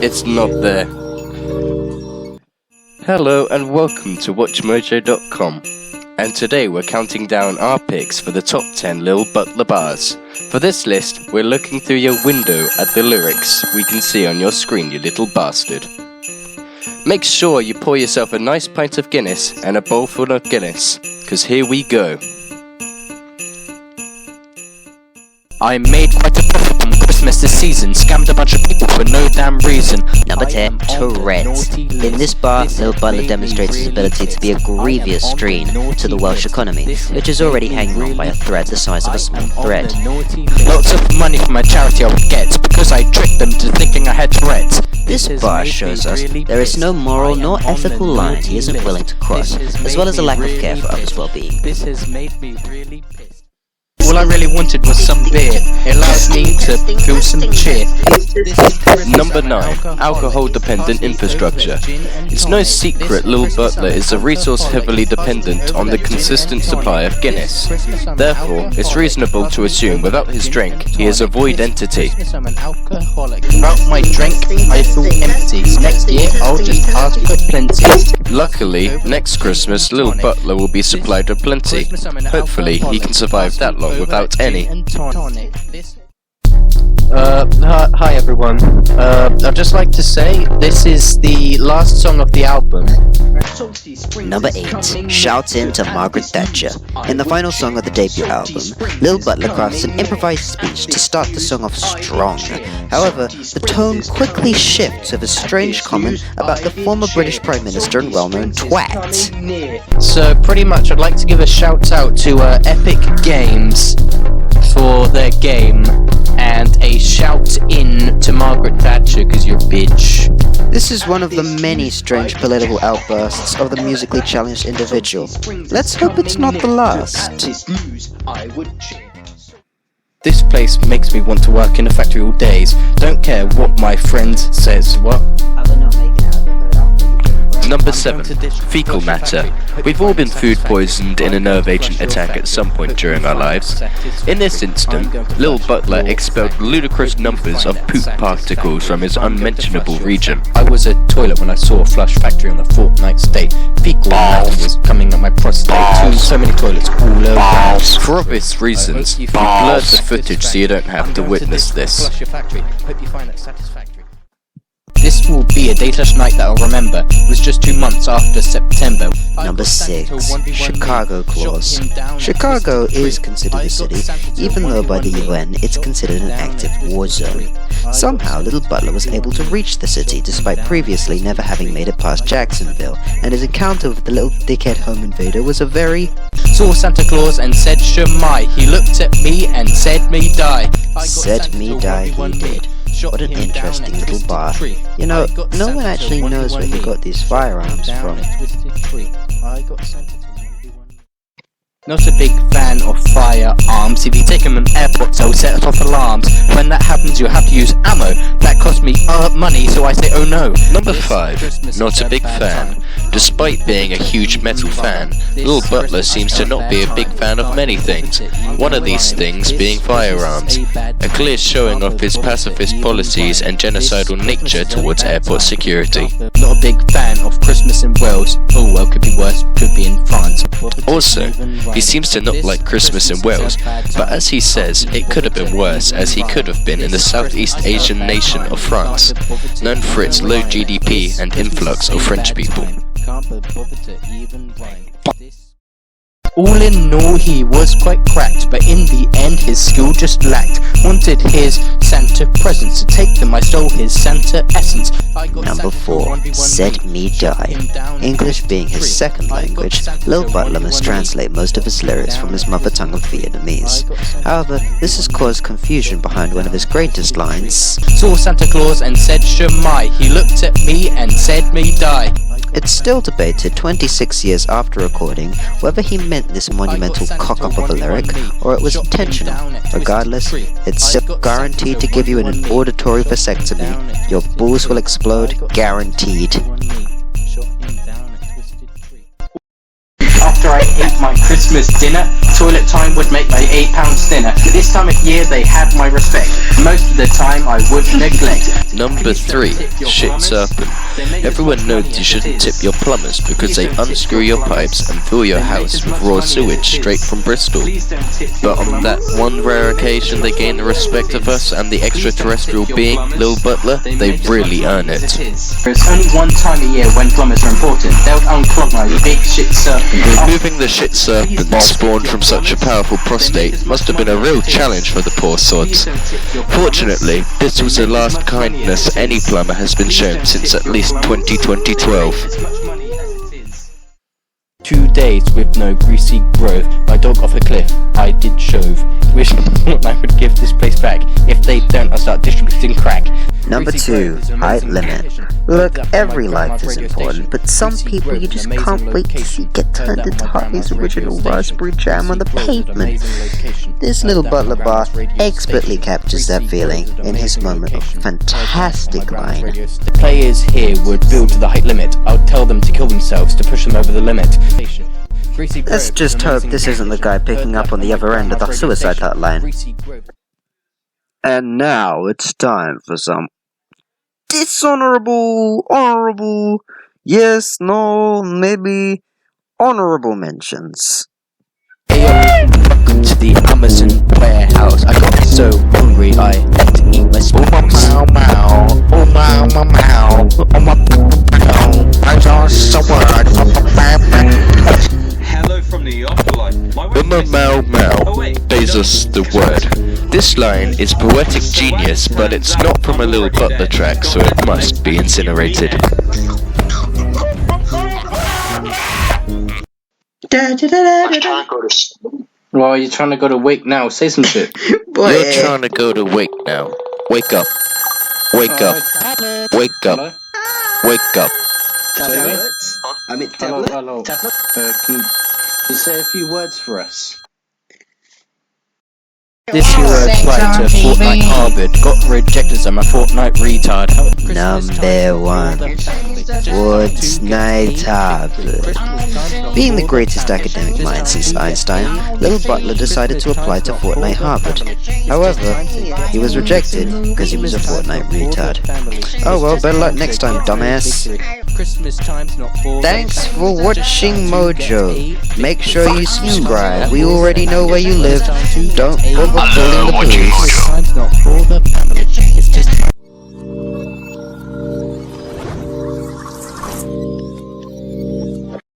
It's not there. Hello and welcome to WatchMojo.com, and today we're counting down our picks for the top 10 Lil Butler bars. For this list, we're looking through your window at the lyrics we can see on your screen, you little bastard. Make sure you pour yourself a nice pint of Guinness and a bowl full of Guinness, cause here we go. I made quite a profit on Christmas this season, scammed a bunch of people for no damn reason. Number 10, Tourette's. In this bar, Lil Butler demonstrates his ability to be a grievous strain to the Welsh economy, which is already hanging on by a thread the size of a small thread. Lots of money from my charity I would get, because I tricked them to thinking I had Tourette's. This bar shows us there is no moral nor ethical line he isn't willing to cross, as well as a lack of care for others' well-being. This has made me really pissed. All I really wanted was some beer. It allowed me to feel some cheer. Number 9. Alcohol-dependent infrastructure. It's no secret Lil Butler is a resource heavily dependent on the consistent supply of Guinness. Therefore, it's reasonable to assume without his drink, he is a void entity. Without my drink, I feel empty. Next year, I'll just ask for plenty. Luckily, next Christmas, Lil Butler will be supplied with plenty. Hopefully, he can survive that long without any. Hi everyone. I'd just like to say this is the last song of the album. Number 8, Shouts In to Margaret Thatcher. In the final song of the debut album, Lil Butler crafts an improvised speech to start the song off strong. However, the tone quickly shifts with a strange comment about the former British Prime Minister and well-known twat. So pretty much I'd like to give a shout out to Epic Games for their game, and a shout in to Margaret Thatcher because you're a bitch. This is one of the many strange political outbursts of the musically challenged individual. Let's hope it's not the last. This place makes me want to work in a factory all days. Don't care what my friend says. What? Number 7. Fecal Matter. We've all been food poisoned in a nerve agent attack at some point during our lives. In this instant, Lil Butler expelled ludicrous numbers of poop particles from his unmentionable region. I was a toilet when I saw a flush factory on the fortnight state. Fecal matter was coming up my prostate. So many toilets all over. For obvious reasons, we blurred the footage so you don't have to witness this. This will be a day/night that I'll remember. It was just 2 months after September. Number 6, Chicago Clause. Chicago is considered a city, even though by the UN it's considered an active war zone. Somehow, Lil Butler was able to reach the city despite previously never having made it past Jacksonville, and his encounter with the little dickhead home invader was a very... Saw Santa Claus and said Shemai. He looked at me and said me die. Said me die he did. What an interesting little bar. You know, no one actually knows where he got these firearms from. Not a big fan of firearms. If you take them in airports, they'll set off alarms. When that happens, you have to use ammo. That cost me money, so I say, oh no. Number 5. Not a big fan. Despite being a huge metal fan, Lil Butler seems to not be a big fan of many things. One of these things being firearms. A clear showing of his pacifist policies and genocidal nature towards airport security. Not a big fan of Christmas in Wales. Oh well, could be worse, could be in France. Also, he seems to not like Christmas in Wales, but as he says, it could have been worse, as he could have been in the Southeast Asian nation of France, known for its low GDP and influx of French people. All in all, he was quite cracked, but in the end his skill just lacked. Wanted his Santa presents, to take them I stole his Santa essence. Number 4, Said Me Die. English being his second language, Lil Butler must translate most of his lyrics from his mother tongue of Vietnamese. However, this has caused confusion behind one of his greatest lines. Saw Santa Claus and said Shemai. He looked at me and said me die. It's still debated 26 years after recording whether he meant this monumental cock-up of a lyric or it was intentional. Regardless, it's still guaranteed to give you an auditory vasectomy. Your balls will explode, guaranteed. After I ate my Christmas dinner, toilet time would make my £8 thinner. This time of year they had my respect. the time I would neglect. Number 3. Shit serpent. Everyone knows you shouldn't tip your plumbers because they unscrew your pipes and fill your house with raw sewage straight from Bristol. But on that one rare occasion they gain the respect of us and the extraterrestrial being, Lil Butler, they really earn it. There's only one time a year when plumbers are important. They'll unclog my big shit serpent. Removing the shit serpent spawned from such a powerful prostate must have been a real challenge for the poor sods. Fortunately, this was the last kindness any plumber has been shown since at least 2012. 2 days with no greasy growth. My dog off a cliff, I did shove. Wish I would give this place back. If they don't, I'll start distributing crack. Number 2, height limit. Look, every life is important, but some people you just can't wait to see get turned into Hartley's original raspberry jam on the pavement. This Lil Butler bar expertly captures that feeling in his moment of fantastic line. The players here would build to the height limit. I'll tell them to kill themselves to push them over the limit. Let's just hope this isn't the guy picking up on the other end of the suicide hotline. And now it's time for some dishonorable, honorable, yes, no, maybe honorable mentions. Welcome to the Amazon warehouse. I got so hungry I had to eat my spoons. Oh my Hello from the afterlife. Bezos the word. This line is poetic genius, but it's not from a Lil Butler track, so it must be incinerated. Well, you're trying to go to wake now. Say some shit. You're trying to go to wake now. Wake up. Wake up. Wake up. Wake up. Hello. Can you say a few words for us? This hero applied to Fortnite Harvard, got rejected as I'm a Fortnite retard. Number 1, Fortnite Harvard. Being the greatest academic mind since Einstein, Lil Butler decided to apply to Fortnite Harvard. However, he was rejected because he was a Fortnite retard. Oh well, better luck next time, dumbass. Thanks for watching Mojo. Make sure you subscribe. We already know where you live. Don't bother calling the police.